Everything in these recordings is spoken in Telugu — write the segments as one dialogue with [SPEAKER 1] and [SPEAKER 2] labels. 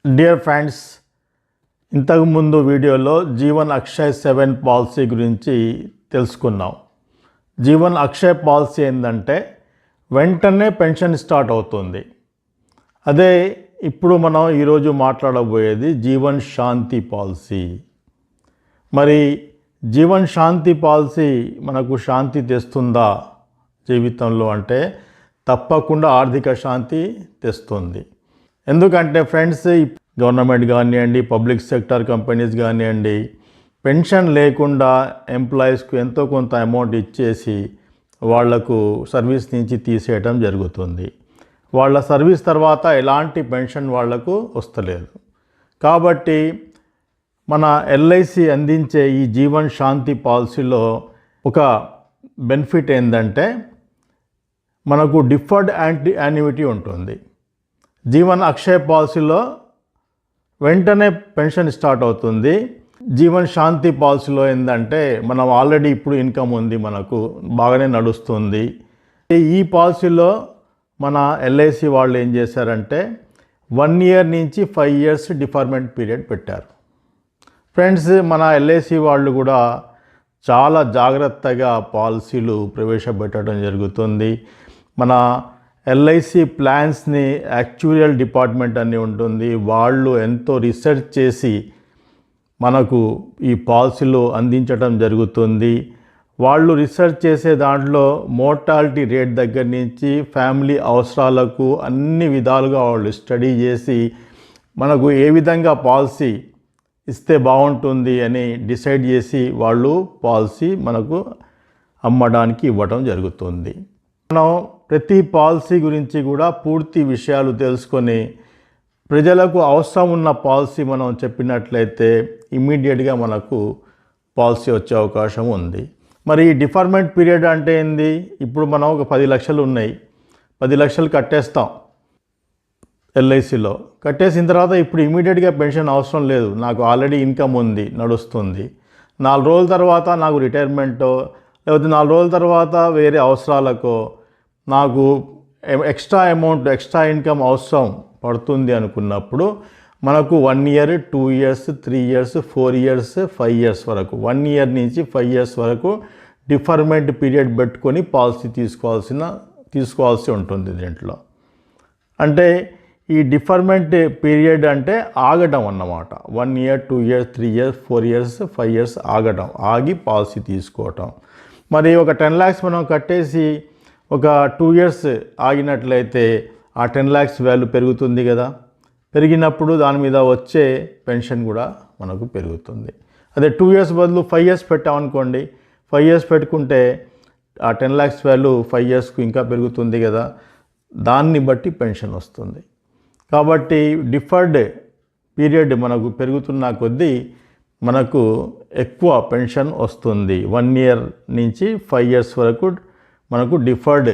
[SPEAKER 1] డియర్ ఫ్రెండ్స్, ఇంతకుముందు వీడియోలో జీవన్ అక్షయ్ 7 పాలసీ గురించి తెలుసుకున్నాం. జీవన్ అక్షయ్ పాలసీ ఏంటంటే వెంటనే పెన్షన్ స్టార్ట్ అవుతుంది. అదే ఇప్పుడు మనం ఈరోజు మాట్లాడబోయేది జీవన్ శాంతి పాలసీ. మరి జీవన్ శాంతి పాలసీ మనకు శాంతి తెస్తుందా జీవితంలో అంటే తప్పకుండా ఆర్థిక శాంతి తెస్తుంది. ఎందుకంటే ఫ్రెండ్స్, గవర్నమెంట్ కానివ్వండి, పబ్లిక్ సెక్టర్ కంపెనీస్ కానివ్వండి, పెన్షన్ లేకుండా ఎంప్లాయీస్కు ఎంతో కొంత అమౌంట్ ఇచ్చేసి వాళ్లకు సర్వీస్ నుంచి తీసేయడం జరుగుతుంది. వాళ్ళ సర్వీస్ తర్వాత ఎలాంటి పెన్షన్ వాళ్లకు వస్తలేదు. కాబట్టి మన ఎల్ఐసి అందించే ఈ జీవన్ శాంతి పాలసీలో ఒక బెనిఫిట్ ఏంటంటే మనకు డిఫర్డ్ యాన్యుటీ ఉంటుంది. జీవన్ అక్షయ్ పాలసీలో వెంటనే పెన్షన్ స్టార్ట్ అవుతుంది. జీవన్ శాంతి పాలసీలో ఏంటంటే మనం ఆల్రెడీ ఇప్పుడు ఇన్కమ్ ఉంది, మనకు బాగానే నడుస్తుంది. ఈ పాలసీలో మన ఎల్ఐసి వాళ్ళు ఏం చేశారంటే 1 year నుంచి 5 years డిఫర్మెంట్ పీరియడ్ పెట్టారు. ఫ్రెండ్స్, మన ఎల్ఐసి వాళ్ళు కూడా చాలా జాగ్రత్తగా పాలసీలు ప్రవేశపెట్టడం జరుగుతుంది. మన ఎల్ఐసి ప్లాన్స్ని యాక్చురియల్ డిపార్ట్మెంట్ అని ఉంటుంది. వాళ్ళు ఎంతో రీసెర్చ్ చేసి మనకు ఈ పాలసీలు అందించడం జరుగుతుంది. వాళ్ళు రీసెర్చ్ చేసే దాంట్లో మోర్టాలిటీ రేట్ దగ్గర నుంచి ఫ్యామిలీ అవసరాలకు అన్ని విధాలుగా వాళ్ళు స్టడీ చేసి మనకు ఏ విధంగా పాలసీ ఇస్తే బాగుంటుంది అని డిసైడ్ చేసి వాళ్ళు పాలసీ మనకు అమ్మడానికి ఇవ్వడం జరుగుతుంది. మనం ప్రతి పాలసీ గురించి కూడా పూర్తి విషయాలు తెలుసుకొని ప్రజలకు అవసరం ఉన్న పాలసీ మనం చెప్పినట్లయితే ఇమ్మీడియట్గా మనకు పాలసీ వచ్చే అవకాశం ఉంది. మరి ఈ డిఫర్మెంట్ పీరియడ్ అంటే ఏంది? ఇప్పుడు మనం ఒక 10 లక్షలు ఉన్నాయి, 10 లక్షలు కట్టేస్తాం ఎల్ఐసిలో. కట్టేసిన తర్వాత ఇప్పుడు ఇమ్మీడియట్గా పెన్షన్ అవసరం లేదు, నాకు ఆల్రెడీ ఇన్కమ్ ఉంది, నడుస్తుంది. 4 రోజుల తర్వాత నాకు రిటైర్మెంటో లేకపోతే 4 రోజుల తర్వాత వేరే అవసరాలకో నాకు ఎక్స్ట్రా అమౌంట్, ఎక్స్ట్రా ఇన్కమ్ అవసరం పడుతుంది అనుకున్నప్పుడు మనకు 1 year, 2 years, 3 years, 4 years, 5 years వరకు, 1 year నుంచి 5 years వరకు డిఫర్మెంట్ పీరియడ్ పెట్టుకొని పాలసీ తీసుకోవాల్సి ఉంటుంది. దీంట్లో అంటే ఈ డిఫర్మెంట్ పీరియడ్ అంటే ఆగటం అన్నమాట. 1 year, 2 years, 3 years, 4 years, 5 years ఆగటం, ఆగి పాలసీ తీసుకోవటం. మరి ఒక 10 lakhs మనం కట్టేసి ఒక 2 years ఆగినట్లయితే ఆ 10 lakhs వాల్యూ పెరుగుతుంది కదా. పెరిగినప్పుడు దాని మీద వచ్చే పెన్షన్ కూడా మనకు పెరుగుతుంది. అదే 2 years బదులు 5 years పెట్టామనుకోండి, 5 years పెట్టుకుంటే ఆ 10 lakhs వాల్యూ 5 yearsకు ఇంకా పెరుగుతుంది కదా. దాన్ని బట్టి పెన్షన్ వస్తుంది. కాబట్టి డిఫర్డ్ పీరియడ్ మనకు పెరుగుతున్న కొద్దీ మనకు ఎక్కువ పెన్షన్ వస్తుంది. 1 year నుంచి 5 years వరకు మనకు డిఫర్డ్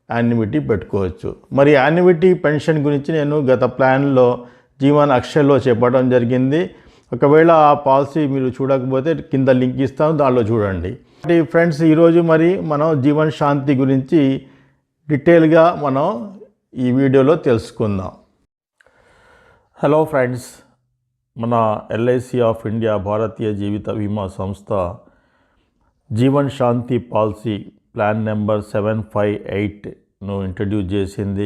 [SPEAKER 1] యాన్యుటీ పెట్టుకోవచ్చు. మరి యాన్యుటీ పెన్షన్ గురించి నేను గత ప్లాన్లో జీవన్ అక్షయ్లో చెప్పడం జరిగింది. ఒకవేళ ఆ పాలసీ మీరు చూడకపోతే కింద లింక్ ఇస్తాను, దానిలో చూడండి. ఫ్రెండ్స్, ఈరోజు మరి మనం జీవన్ శాంతి గురించి డీటెయిల్గా మనం ఈ వీడియోలో తెలుసుకుందాం. హలో ఫ్రెండ్స్, మన ఎల్ఐసి ఆఫ్ ఇండియా భారతీయ జీవిత బీమా సంస్థ జీవన్ శాంతి పాలసీ ప్లాన్ నెంబర్ 758ను ఇంట్రడ్యూస్ చేసింది.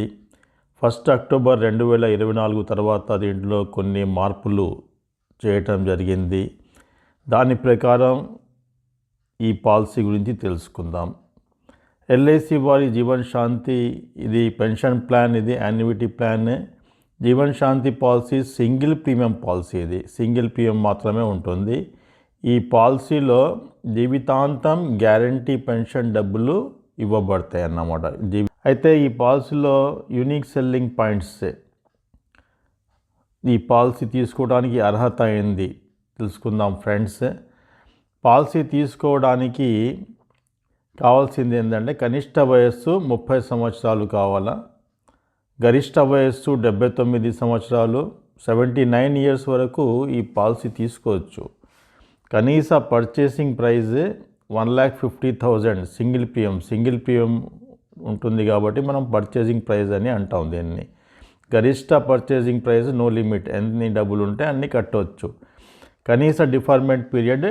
[SPEAKER 1] 1 October 2024 తర్వాత దీంట్లో కొన్ని మార్పులు చేయటం జరిగింది. దాని ప్రకారం ఈ పాలసీ గురించి తెలుసుకుందాం. ఎల్ఐసి వారి జీవన్ శాంతి ఇది పెన్షన్ ప్లాన్, ఇది యాన్యుటీ ప్లాన్. జీవన్ శాంతి పాలసీ సింగిల్ ప్రీమియం పాలసీ, ఇది సింగిల్ ప్రీమియం మాత్రమే ఉంటుంది. ఈ పాలసీలో జీవితాంతం గ్యారంటీ పెన్షన్ డబ్బులు ఇవ్వబడతాయి అన్నమాట. అయితే ఈ పాలసీలో యూనిక్ సెల్లింగ్ పాయింట్స్, ఈ పాలసీ తీసుకోవడానికి అర్హత ఏంది తెలుసుకుందాం ఫ్రెండ్స్. పాలసీ తీసుకోవడానికి కావాల్సింది ఏంటంటే కనిష్ట వయస్సు 30 సంవత్సరాలు కావాలా, గరిష్ట వయస్సు 79 సంవత్సరాలు, 79 years వరకు ఈ పాలసీ తీసుకోవచ్చు. కనీస పర్చేసింగ్ ప్రైజ్ 1,50,000 సింగిల్ ప్రీమియం ఉంటుంది కాబట్టి మనం పర్చేసింగ్ ప్రైజ్ అని అంటాం దీన్ని. గరిష్ట పర్చేసింగ్ ప్రైస్ నో లిమిట్, ఎన్ని డబ్బులు ఉంటే అన్ని కట్టవచ్చు. కనీస డిఫర్మెంట్ పీరియడ్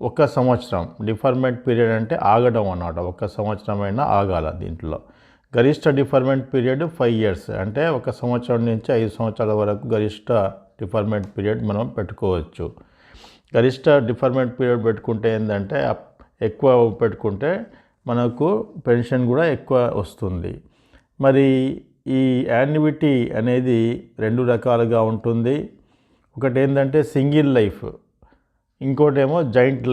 [SPEAKER 1] 1 సంవత్సరం. డిఫర్మెంట్ పీరియడ్ అంటే ఆగడం అన్నమాట, 1 సంవత్సరమైనా ఆగాల దీంట్లో. గరిష్ట డిఫర్మెంట్ పీరియడ్ 5 years, అంటే 1 సంవత్సరం నుంచి 5 సంవత్సరాల వరకు గరిష్ట డిఫర్మెంట్ పీరియడ్ మనం పెట్టుకోవచ్చు. గరిష్ట డిఫర్మెంట్ పీరియడ్ పెట్టుకుంటే ఏంటంటే ఎక్కువ పెట్టుకుంటే మనకు పెన్షన్ కూడా ఎక్కువ వస్తుంది. మరి ఈ యాన్యుటీ అనేది 2 రకాలుగా ఉంటుంది. ఒకటి ఏంటంటే సింగిల్ లైఫ్, ఇంకోటేమో జాయింట్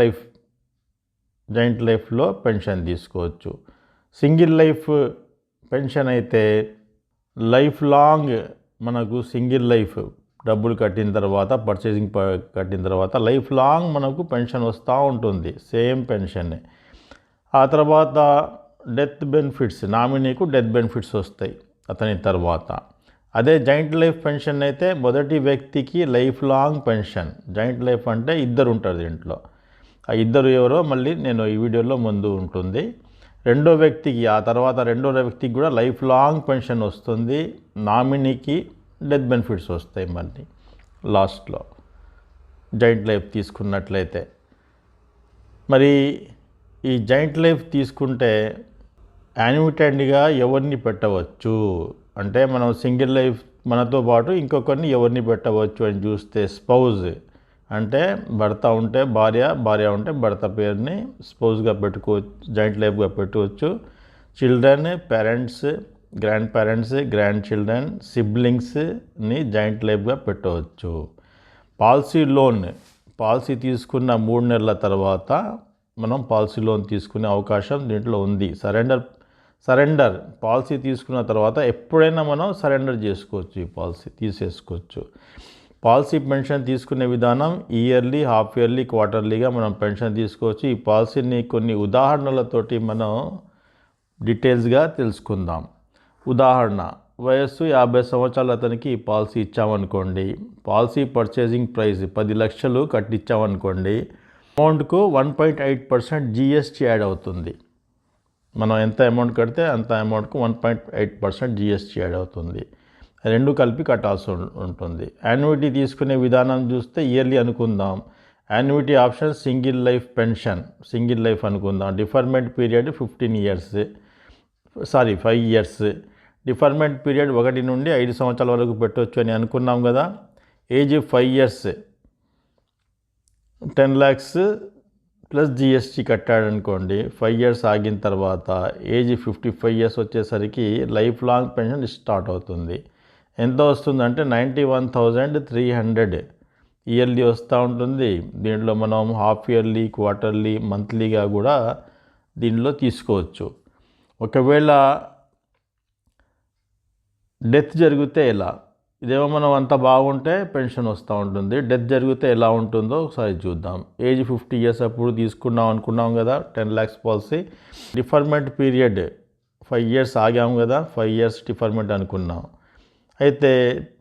[SPEAKER 1] లైఫ్లో పెన్షన్ తీసుకోవచ్చు. సింగిల్ లైఫ్ పెన్షన్ అయితే లైఫ్ లాంగ్ మనకు సింగిల్ లైఫ్ డబ్బులు కట్టిన తర్వాత, పర్చేసింగ్ కట్టిన తర్వాత లైఫ్ లాంగ్ మనకు పెన్షన్ వస్తూ ఉంటుంది, సేమ్ పెన్షన్. ఆ తర్వాత డెత్ బెనిఫిట్స్, నామినీకు డెత్ బెనిఫిట్స్ వస్తాయి అతని తర్వాత. అదే జాయింట్ లైఫ్ పెన్షన్ అయితే మొదటి వ్యక్తికి life long pension. Joint life అంటే ఇద్దరు ఉంటారు దీంట్లో, ఆ ఇద్దరు ఎవరో మళ్ళీ నేను ఈ వీడియోలో ముందు ఉంటుంది. రెండో వ్యక్తికి, ఆ తర్వాత రెండో వ్యక్తికి కూడా లైఫ్ లాంగ్ పెన్షన్ వస్తుంది. నామినీకి డెత్ బెనిఫిట్స్ వస్తాయి మళ్ళీ లాస్ట్లో జాయింట్ లైఫ్ తీసుకున్నట్లయితే. మరి ఈ జాయింట్ లైఫ్ తీసుకుంటే యాన్యుటెంట్గా ఎవరిని పెట్టవచ్చు అంటే, మనం సింగిల్ లైఫ్ మనతో పాటు ఇంకొకరిని ఎవరిని పెట్టవచ్చు అని చూస్తే, స్పౌజ్ అంటే భర్త ఉంటే భార్య, భార్య ఉంటే భర్త పేరుని స్పౌజ్గా పెట్టుకోవచ్చు, జాయింట్ లైఫ్గా పెట్టుకోవచ్చు. Children, parents, grandparents, grandchildren, సిబ్లింగ్స్ని జాయింట్ లైఫ్గా పెట్టవచ్చు. పాలసీ లోన్, పాలసీ తీసుకున్న 3 నెలల తర్వాత మనం పాలసీ లోన్ తీసుకునే అవకాశం దీంట్లో ఉంది. సరెండర్ పాలసీ తీసుకున్న తర్వాత ఎప్పుడైనా మనం సరెండర్ చేసుకోవచ్చు, ఈ పాలసీ తీసేసుకోవచ్చు. పాలసీ పెన్షన్ తీసుకునే విధానం ఇయర్లీ, హాఫ్ ఇయర్లీ, క్వార్టర్లీగా మనం పెన్షన్ తీసుకోవచ్చు. ఈ పాలసీని కొన్ని ఉదాహరణలతోటి మనం డీటెయిల్స్గా తెలుసుకుందాం. ఉదాహరణ, వయస్సు 50 సంవత్సరాలు అతనికి ఈ పాలసీ ఇచ్చామనుకోండి. పాలసీ పర్చేసింగ్ ప్రైస్ 10 లక్షలు కట్టించామనుకోండి. అమౌంట్కు 1.8% GST యాడ్ అవుతుంది. మనం ఎంత అమౌంట్ కడితే అంత అమౌంట్కు 1.8% GST యాడ్ అవుతుంది. రెండు కలిపి కట్టాల్సి ఉంటుంది. యాన్యుటీ తీసుకునే విధానం చూస్తే ఇయర్లీ అనుకుందాం. Annuity option single life pension, single life అనుకుందాం. Deferment period 5 years. Deferment period 1 నుండి 5 సంవత్సరాల వరకు పెట్టవచ్చు అని అనుకున్నాం కదా. Age 5 years, 10 lakhs plus GST కట్టాడనుకోండి. 5 years ఆగిన తర్వాత ఏజ్ 55 years వచ్చేసరికి లైఫ్ లాంగ్ పెన్షన్ స్టార్ట్ అవుతుంది. ఎంత వస్తుందంటే 91,300 ఇయర్లీ వస్తూ ఉంటుంది. దీంట్లో మనం హాఫ్ ఇయర్లీ, క్వార్టర్లీ, మంత్లీగా కూడా దీనిలో తీసుకోవచ్చు. ఒకవేళ డెత్ జరిగితే ఎలా, ఇదేమో మనం అంత బాగుంటే పెన్షన్ వస్తూ ఉంటుంది. డెత్ జరిగితే ఎలా ఉంటుందో ఒకసారి చూద్దాం. ఏజ్ 50 years అప్పుడు తీసుకున్నాం అనుకున్నాం కదా 10 lakhs policy. Deferment period 5 years ఆగాం కదా, 5 years డిఫర్మెంట్ అనుకున్నాం. అయితే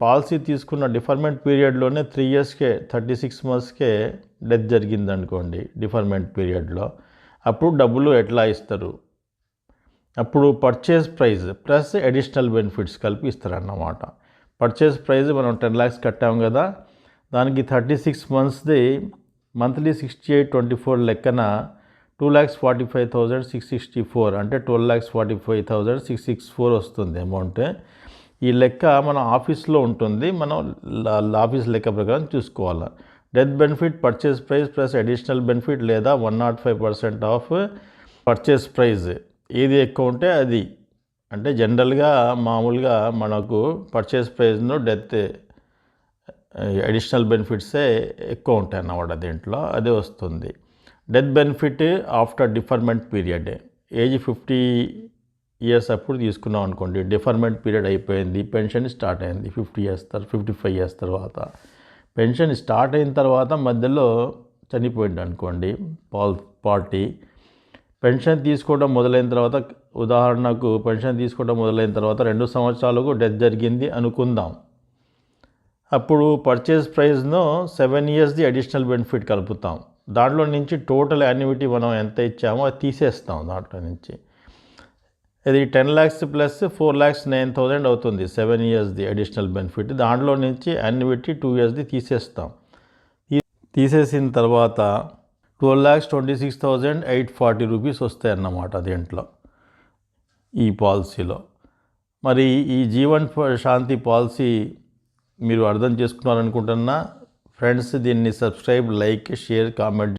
[SPEAKER 1] పాలసీ తీసుకున్న డిఫర్మెంట్ పీరియడ్లోనే 3 yearsకే 36 monthsకే డెత్ జరిగింది అనుకోండి డిఫర్మెంట్ పీరియడ్లో. అప్పుడు డబ్బులు ఎట్లా ఇస్తారు? అప్పుడు purchase price plus additional benefits కలిపి ఇస్తారన్నమాట. పర్చేస్ ప్రైస్ మనం 10 lakhs కట్టాం కదా, దానికి 36 monthsది మంత్లీ 6824 లెక్కన 2,45,664 అంటే 12,45,664 వస్తుంది అమౌంట్. ఈ లెక్క మన ఆఫీస్లో ఉంటుంది, మనం ఆఫీస్ లెక్క ప్రకారం చూసుకోవాలి. Death benefit purchase price plus additional benefit లేదా 105% ఆఫ్ పర్చేస్ ప్రైస్. ఏది ఎక్కువ ఉంటే అది, అంటే జనరల్గా మామూలుగా మనకు పర్చేస్ ప్రైస్ను డెత్ అడిషనల్ బెనిఫిట్సే ఎక్కువ ఉంటాయి అన్నమాట దీంట్లో, అదే వస్తుంది. Death benefit after deferment period, age 50 years అప్పుడు తీసుకున్నాం అనుకోండి. డిఫర్మెంట్ పీరియడ్ అయిపోయింది, పెన్షన్ స్టార్ట్ అయింది 55 years తర్వాత. పెన్షన్ స్టార్ట్ అయిన తర్వాత మధ్యలో చనిపోయింది అనుకోండి పార్టీ. పెన్షన్ తీసుకోవడం మొదలైన తర్వాత, ఉదాహరణకు పెన్షన్ తీసుకోవడం మొదలైన తర్వాత 2 సంవత్సరాలకు డెత్ జరిగింది అనుకుందాం. అప్పుడు పర్చేస్ ప్రైస్ను 7 yearsది అడిషనల్ బెనిఫిట్ కలుపుతాం. దాంట్లో నుంచి టోటల్ యాన్యుటీ మనం ఎంత ఇచ్చామో అది తీసేస్తాం దాంట్లో నుంచి. ఇది 10 lakhs ప్లస్ 4,09,000 అవుతుంది 7 yearsది అడిషనల్ బెనిఫిట్. దాంట్లో నుంచి యాన్యుటీ 2 yearsది తీసేస్తాం. తీసేసిన తర్వాత 12,26,840 రూపీస్ వస్తాయన్నమాట దీంట్లో ఈ పాలసీలో. మరి ఈ జీవన్ శాంతి పాలసీ మీరు అర్థం చేసుకున్నారనుకుంటున్నా. ఫ్రెండ్స్, దీన్ని సబ్స్క్రైబ్, లైక్, షేర్, కామెంట్